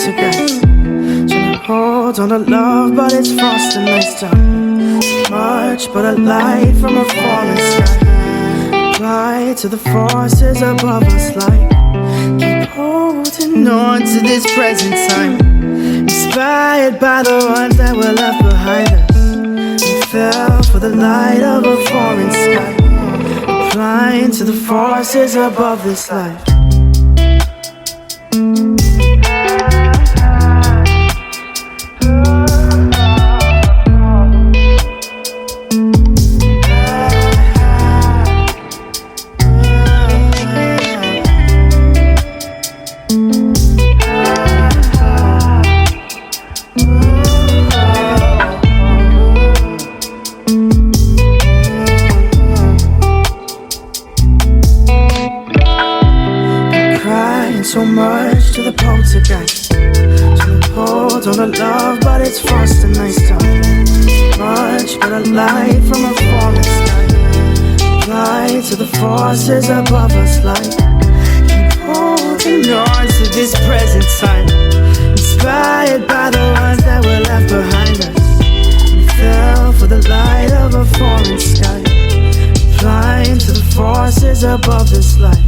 poltergeist. Trying to hold on to love, but it's frost and nice time. Much but a light from a falling sky. Apply to the forces above us like keep holding on to this present time. Inspired by the ones that were left behind us. We fell for the light of a foreign sky. Applying to the forces above this life. So much to the poltergeist. Trying to hold on to love, but it's frost and nice time. Much but a light from a falling sky. Apply to the forces above us like keep holding on to this present time. Inspired by the ones that were left behind us. We fell for the light of a foreign sky. Applying to the forces above this life.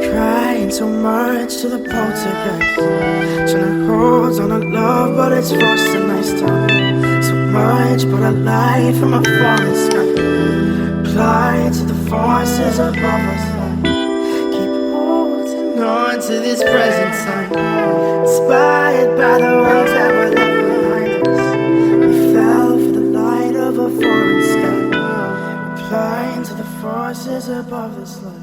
Crying so much to the poltergeist. Trying to hold on to love, but it's frost and nice time. So much but a light from a falling sky. Apply to the forces above us like keep holding on to this present time. Inspired by the ones that were left behind us. We fell for the light of a foreign sky. Applying to the forces above this light.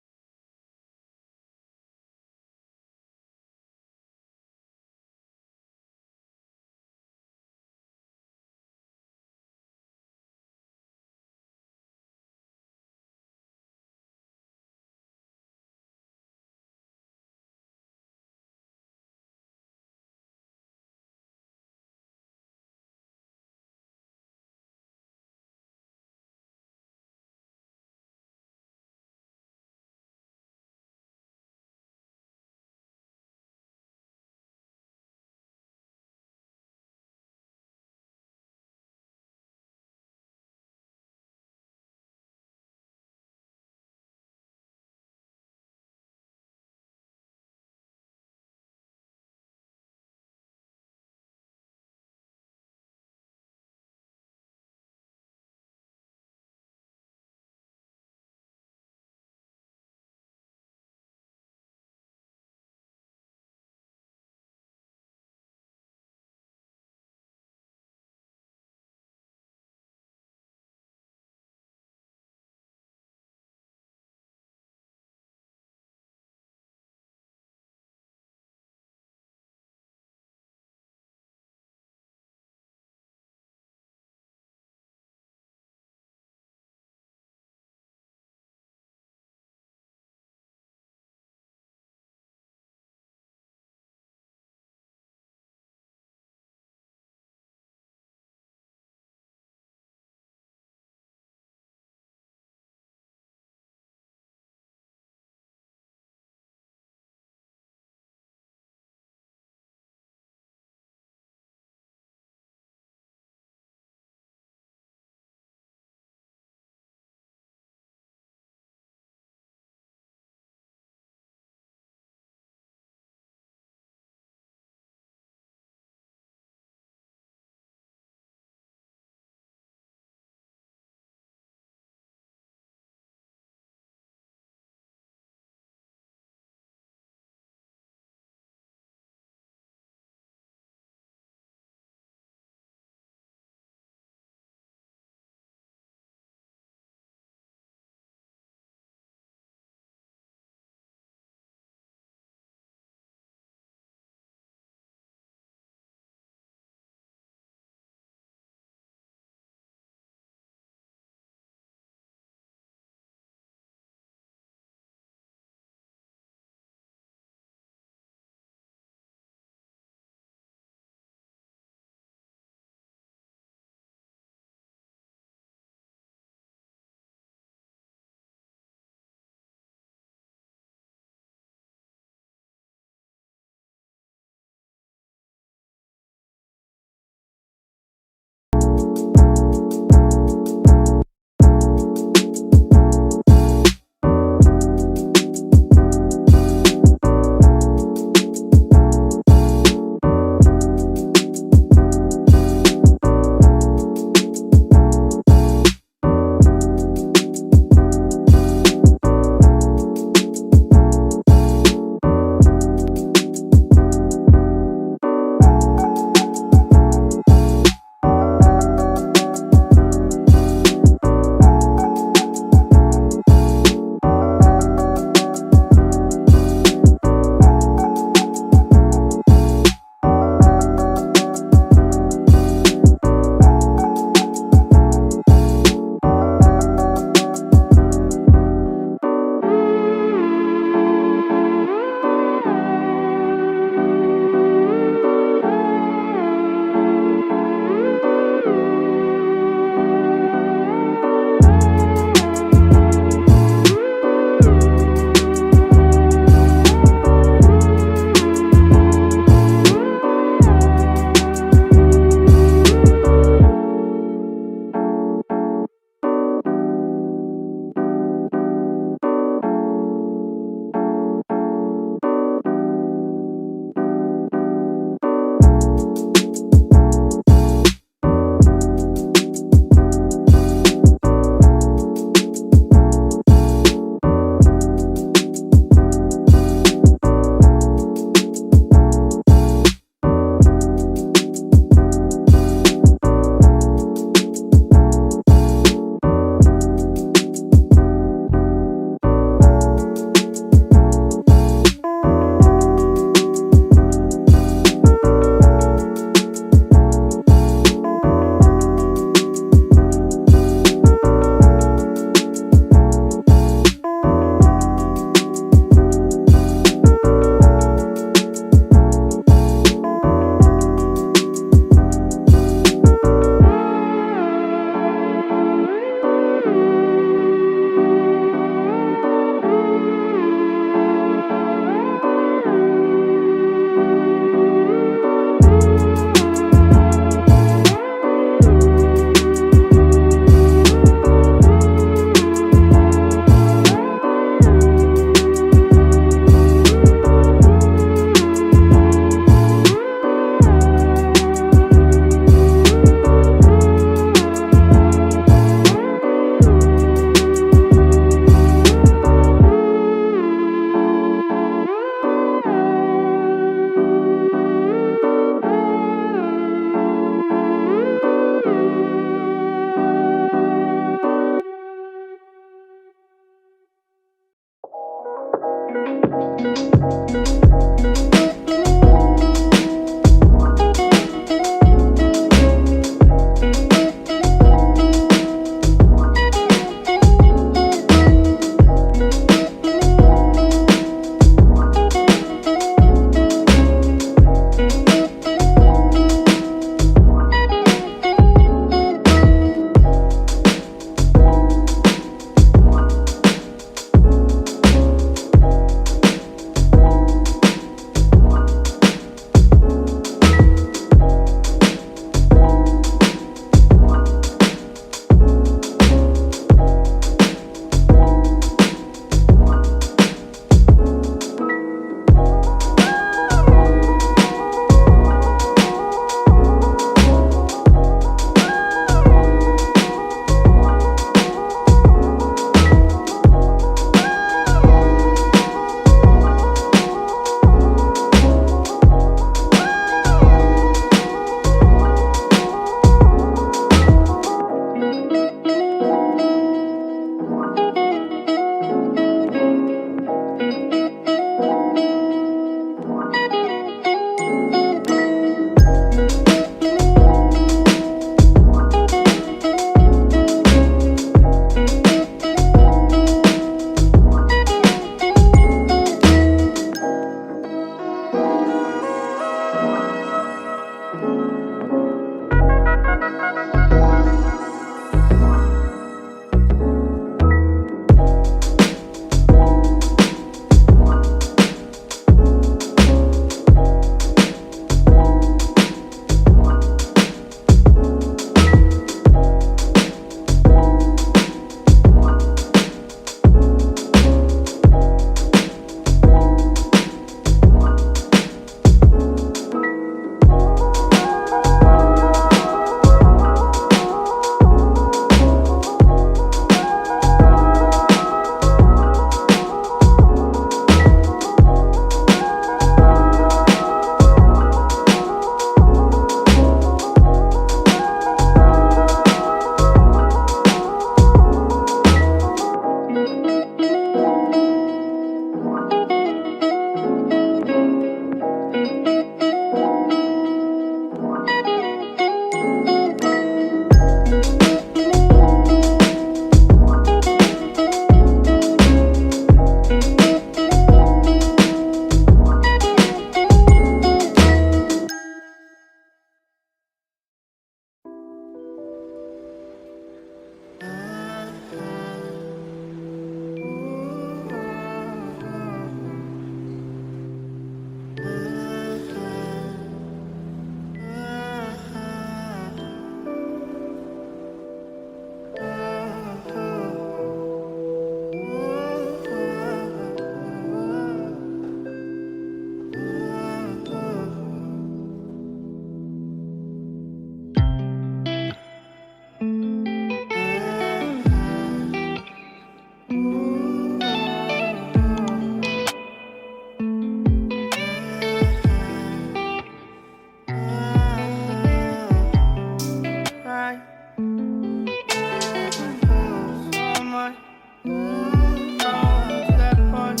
that part,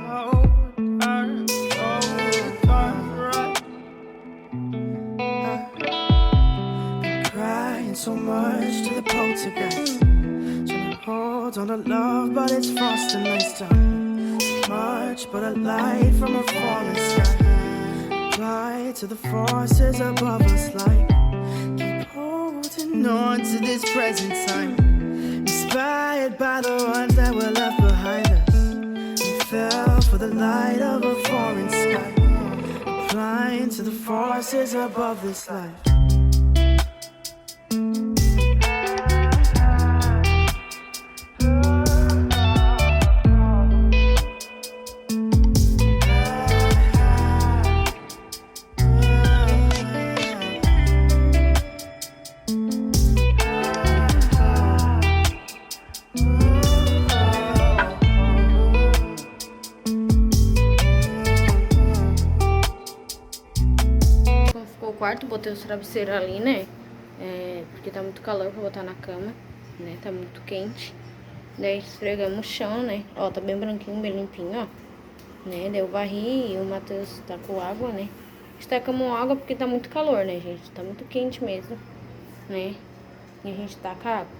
oh, turn, right. Been crying so much to the poltergeist. Trying to hold on to love, but it's frost and ice time. Much but a light from a falling sky. Apply to the forces above us like keep holding on to this present time. Inspired by the ones that were left behind us. We fell for the light of a foreign sky. Applying to the forces above this life. Ficou o quarto, botei os travesseiros ali, né? Porque tá muito calor pra botar na cama, né? Tá muito quente. Daí esfregamos o chão, né? Ó, tá bem branquinho, bem limpinho, ó. Né? Daí eu varri e o Matheus tá com água, né? Estacamos água porque tá muito calor, né, gente? Tá muito quente mesmo, né? E a gente taca água.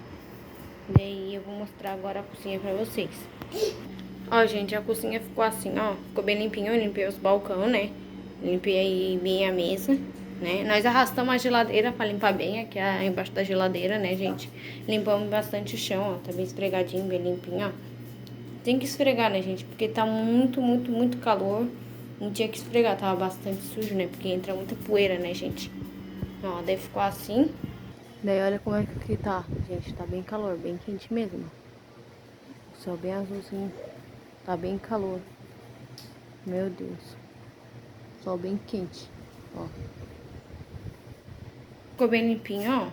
Daí eu vou mostrar agora a cozinha pra vocês. Ó, gente, a cozinha ficou assim, ó. Ficou bem limpinho, eu limpei os balcões, né? Limpei aí bem a mesa, né? Nós arrastamos a geladeira pra limpar bem aqui embaixo da geladeira, né, gente? Limpamos bastante o chão, ó. Tá bem esfregadinho, bem limpinho, ó. Tem que esfregar, né, gente? Porque tá muito calor. Não tinha que esfregar, tava bastante sujo, né? Porque entra muita poeira, né, gente? Ó, daí ficou assim. Daí olha como é que tá, gente. Tá bem calor, bem quente mesmo. O céu bem azulzinho. Tá bem calor. Meu Deus. Sol bem quente, ó. Ficou bem limpinho, ó.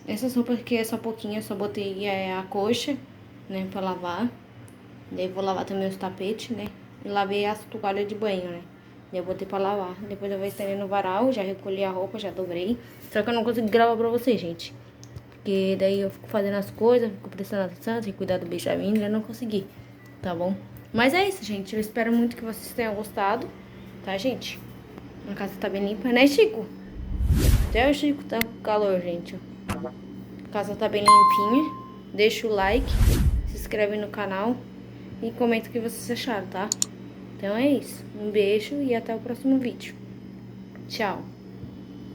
Essas roupas aqui é só pouquinho, eu só botei a coxa, né, pra lavar. Daí vou lavar também os tapetes, né. E lavei as toalhas de banho, né. Daí eu botei pra lavar. Depois eu vou estender no varal, já recolhi a roupa, já dobrei. Só que eu não consegui gravar pra vocês, gente. Porque daí eu fico fazendo as coisas, fico prestando atenção, tenho que cuidar do Benjamin, eu não consegui, tá bom? Mas é isso, gente. Eu espero muito que vocês tenham gostado, tá, gente? A casa tá bem limpa, né, Chico? Até o Chico tá com calor, gente. A casa tá bem limpinha. Deixa o like, se inscreve no canal e comenta o que vocês acharam, tá? Então é isso. Um beijo e até o próximo vídeo. Tchau.